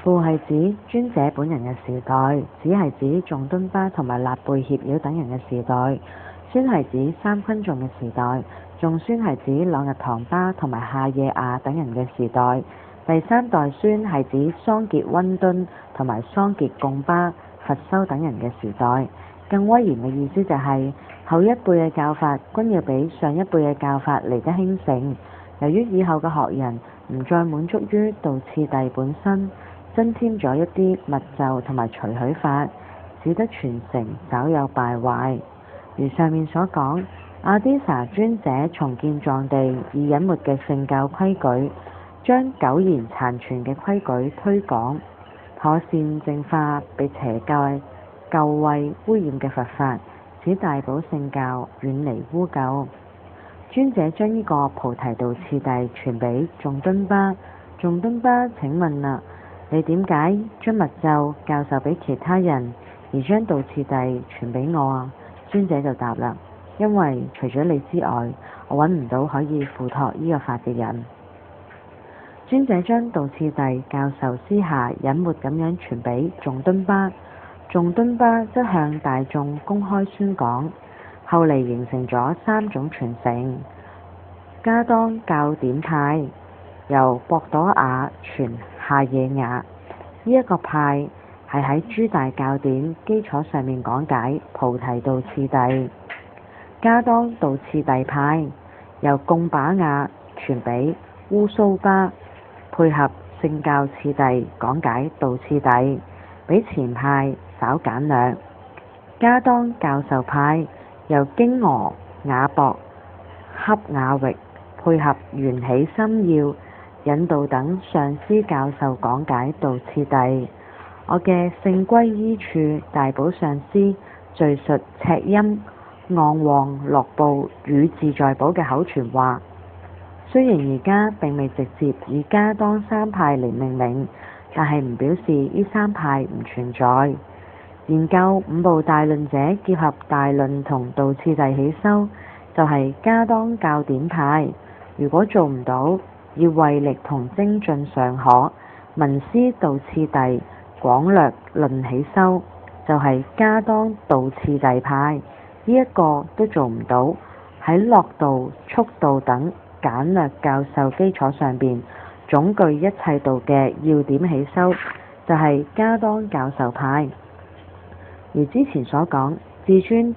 父係指尊者本人嘅時代，子係指仲敦巴同埋勒貝協繞等人嘅時代，孫係指三坤眾嘅時代，仲孫係指朗日唐巴同埋夏夜亞等人嘅時代。第三代孫係指桑傑溫敦同埋桑傑貢巴、佛修等人嘅時代。更威嚴嘅意思就係、後一輩嘅教法均要比上一輩嘅教法嚟得興盛。由於以後嘅學人唔再滿足於道次第本身，增添咗一啲密咒同埋隨許法，使得傳承稍有敗壞。如上面所講，阿底峽尊者重建藏地以隱沒嘅聖教規矩，將苟延殘存嘅規矩推廣，妥善淨化被邪教舊穢污染嘅佛法，使大寶聖教遠離污垢。尊者將呢個菩提道次第傳俾仲敦巴。仲敦巴請問啦，你點解將密咒教授俾其他人，而將道次第傳俾我啊？尊者就答啦，因為除咗你之外，我揾唔到可以付託呢個法嘅人。尊者將道次第教授私下隱沒咁樣傳俾仲敦巴，仲敦巴則向大眾公開宣講。後嚟形成咗三種傳承：噶當教典派，由博朵瓦傳夏野雅。呢一個派係喺諸大教典基礎上面講解菩提道次第。噶當道次第派由貢把雅傳俾烏蘇巴，配合聖教次第講解道次第，比前派稍簡略。噶當教授派由經俄雅博恰雅域配合緣起心要引導等上師教授講解道次第。我嘅聖歸依處大寶上師敘述赤音昂旺樂部與自在寶嘅口傳話，雖然而家並未直接以噶當三派嚟命名，但係唔表示呢三派唔存在。研究五部大論者結合大論同道次第起修，就係噶當教典派。如果做唔到，以慧力同精進尚可，聞思道次第廣略論起修，就係噶當道次第派。呢一個都做唔到，喺樂道、速道等簡略教授基礎上邊，總具一切道嘅要點起修，就係噶當教授派。如之前所講，至尊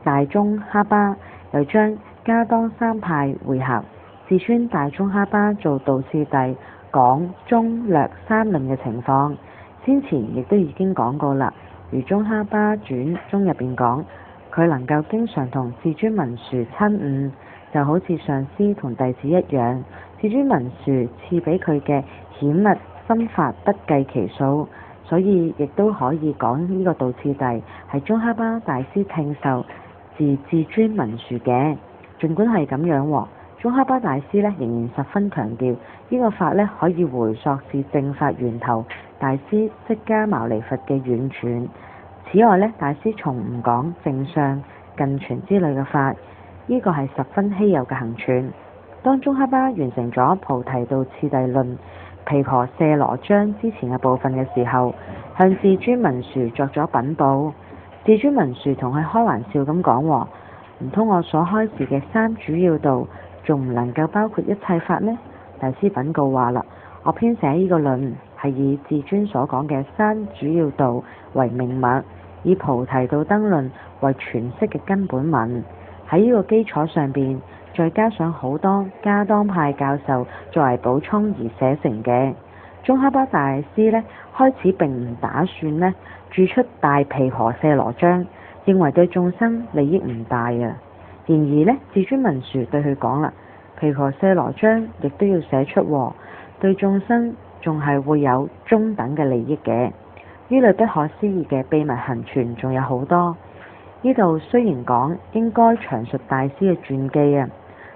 大宗喀巴又將噶當三派匯合，至尊大宗喀巴做道次第講中略三論嘅情況，先前亦都已經講過啦。如宗喀巴傳中入邊講，佢能夠經常同至尊文殊親晤，就好似上師同弟子一樣。至尊文殊賜俾佢嘅顯密心法不計其數，所以亦都可以講呢個道次第係宗喀巴大師聽受自至尊文殊嘅。儘管係咁樣，宗喀巴大師仍然十分強調呢個法可以回溯至正法源頭大師釋迦牟尼佛嘅遠傳。此外大師從唔講正相近傳之類嘅法，呢個係十分稀有嘅行傳。當宗喀巴完成咗菩提道次第論毗婆舍羅章之前嘅部分嘅時候，向至尊文殊作咗稟報。至尊文殊同佢開玩笑咁講，唔通我所開示嘅三主要道仲唔能夠包括一切法咩？大師稟告話啦，我編寫呢個論係以至尊所講嘅三主要道為命脈，以菩提道燈論為詮釋嘅根本文。喺呢個基礎上邊，再加上好多噶當派教授作為補充而寫成嘅。宗喀巴大師開始並唔打算著出大毗婆舍羅章，認為對眾生利益唔大啊。然而至尊文殊對佢講啦，毗婆舍羅章亦都要寫出，對眾生仲係會有中等嘅利益嘅。呢類不可思議嘅秘密行傳仲有好多。呢度雖然講應該詳述大師嘅傳記啊，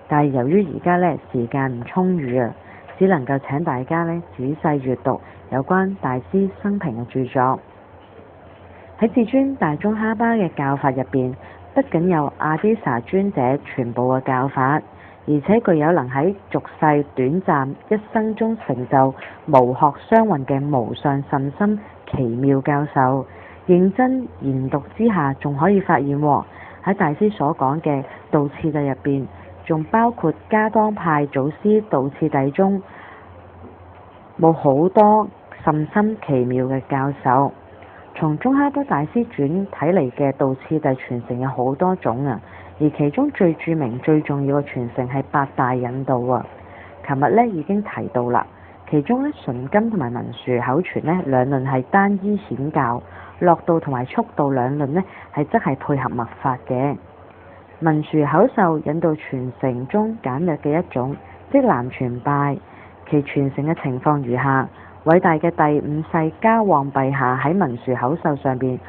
但係由於而家時間唔充裕啊，只能夠請大家仔細閱讀有關大師生平嘅著作。喺至尊大宗喀巴嘅教法入邊，不僅有阿底峽尊者全部嘅教法，而且具有能喺俗世短暫一生中成就無學雙運嘅無上甚深奇妙教授。認真研讀之下，仲可以發現喺大師所講嘅道次第入邊，仲包括噶當派祖師道次第中冇好多甚深奇妙嘅教授。從宗喀巴大師傳睇嚟嘅道次第傳承有好多種啊，而其中最著名最重要嘅傳承係八大引導啊。琴日咧已經提到啦，其中咧純金同埋文殊口傳咧兩論係單依顯教，樂道同埋速道兩論呢則係配合密法嘅。文殊口授引導傳承中簡略嘅一種，即南傳拜，其傳承嘅情況如下：偉大嘅第五世嘉旺陛下喺文殊口授上邊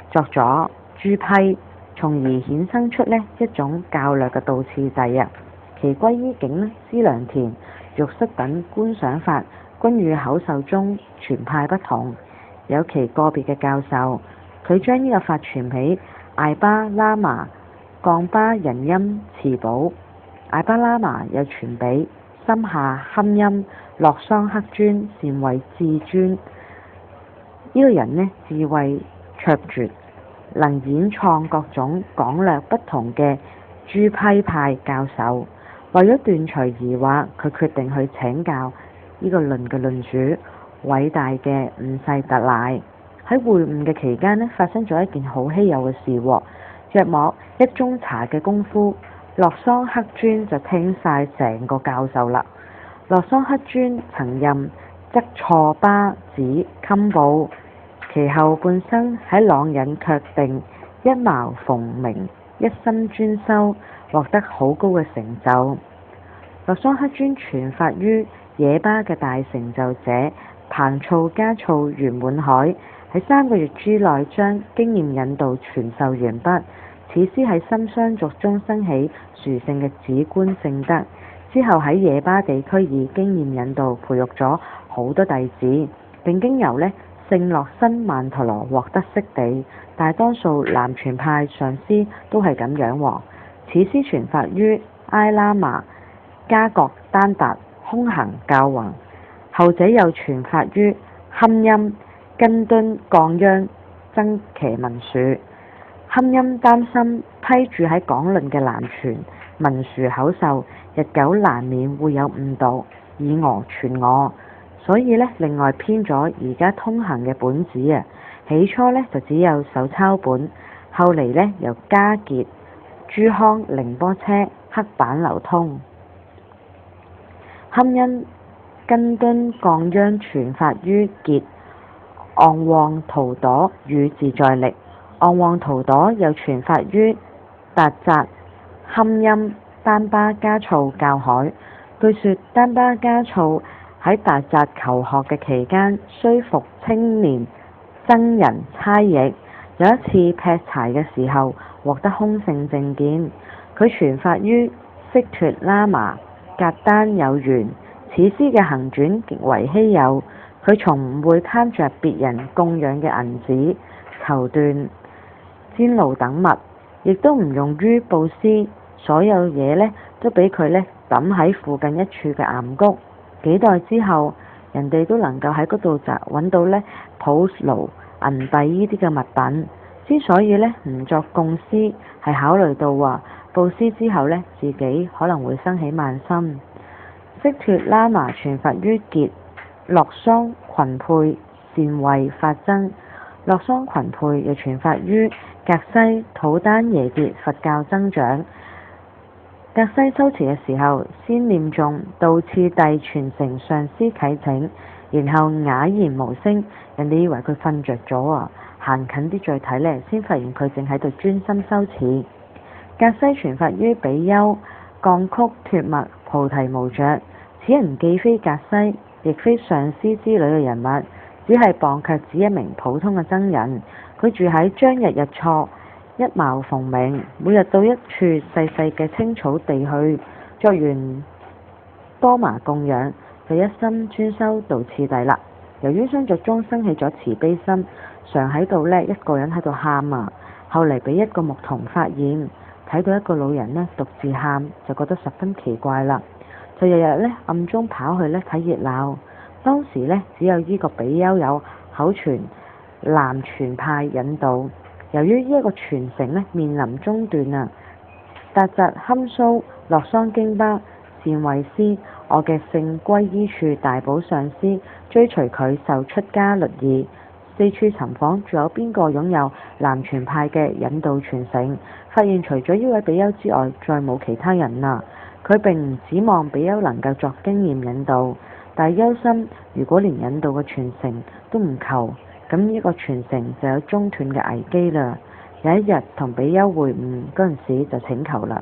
作咗諸批，從而衍生出一種較略嘅道次第啊。其歸依境、資糧田、玉室等觀想法，均與口授中傳派不同。有其個別嘅教授，佢將呢個法傳俾艾巴喇嘛、降巴仁欽慈寶。艾巴喇嘛又傳俾心下堪欽、洛桑克尊、善慧智尊。呢個人智慧卓絕，能演創各種講略不同嘅諸批派教授。為咗斷除疑惑，佢決定去請教呢個論嘅論主，偉大嘅五世達賴。喺會晤嘅期間發生咗一件好稀有嘅事喎。約莫一盅茶嘅功夫，洛桑克尊就聽晒成個教授啦。洛桑克尊曾任則錯巴子堪布，其後半生喺朗引卻定一矛逢明，一心專修，獲得好高嘅成就。洛桑克尊傳法於野巴嘅大成就者彭措嘉措圓滿海，喺3個月之內將經驗引導傳授完畢。此師喺心相續中生起殊勝嘅止觀正德，之後喺野巴地區以經驗引導培育咗好多弟子，並經由聖洛辛曼陀羅獲得悉地。大多數南傳派上師都係咁樣喎。此師傳法於埃喇嘛、加覺丹達、空行教宏，後者又傳法於堪欽、根敦、降央、僧伽文殊。堪欽擔心批注喺廣論嘅南傳文殊口授日久難免會有誤導，以訛傳訛，所以另外編咗而家通行嘅本子啊。起初就只有手抄本，後嚟由加傑、朱康、寧波車黑板流通。堪欽、根敦、降央傳法於傑、昂旺圖朵與自在力。昂旺圖朵又傳法於達扎、堪欽、丹巴嘉措教海。據說丹巴嘉措喺達扎求學嘅期間，雖服青年僧人差役，有一次劈柴嘅時候獲得空性正見。佢傳法於悉脱喇嘛、格丹有緣。此師嘅行傳極為稀有，佢從唔會貪着別人供養嘅銀子、綢緞、氈蘆等物，亦都唔用於布施，所有嘢都俾佢抌喺附近一處嘅岩谷。幾代之後，人哋都能夠喺嗰度揾到普盧、銀幣呢啲嘅物品。之所以唔作供施，係考慮到布施之後自己可能會生起慢心。悉脱喇嘛傳法於傑、洛桑群配、善慧法僧。洛桑群配又傳法於格西土丹耶傑佛教僧長。格西修持嘅時候，先念誦道次第傳承上師啟請，然後啞然無聲，人哋以為佢瞓着咗啊！行近啲再睇先發現佢正喺度專心修持。格西傳法於比丘降曲脱麥菩提無着。此人既非格西，亦非上師之類嘅人物，只係傍卻只一名普通嘅僧人。佢住喺張日日錯一茅逢明，每日到一處細細嘅青草地去作完多麻供養，就一心專修道次第啦。由於相續中生起咗慈悲心，常喺度一個人喺度喊啊。後嚟俾一個牧童發現，睇到一個老人呢獨自喊，就覺得十分奇怪啦，就日日呢暗中跑去呢睇熱鬧。當時呢，只有呢個比丘有口傳南傳派引導，由於呢一個傳承呢面臨中斷啊，達澤堪蘇洛桑京巴善慧師，我嘅聖皈依處大寶上師，追隨佢受出家律儀，四處尋訪，仲有邊個擁有南傳派嘅引導傳承？發現除咗呢位比丘之外，再冇其他人啦。佢並唔指望比丘能夠作經驗引導，但係憂心如果連引導嘅傳承都唔求，咁呢個傳承就有中斷嘅危機啦。有一日同比丘會晤嗰陣時就請求啦。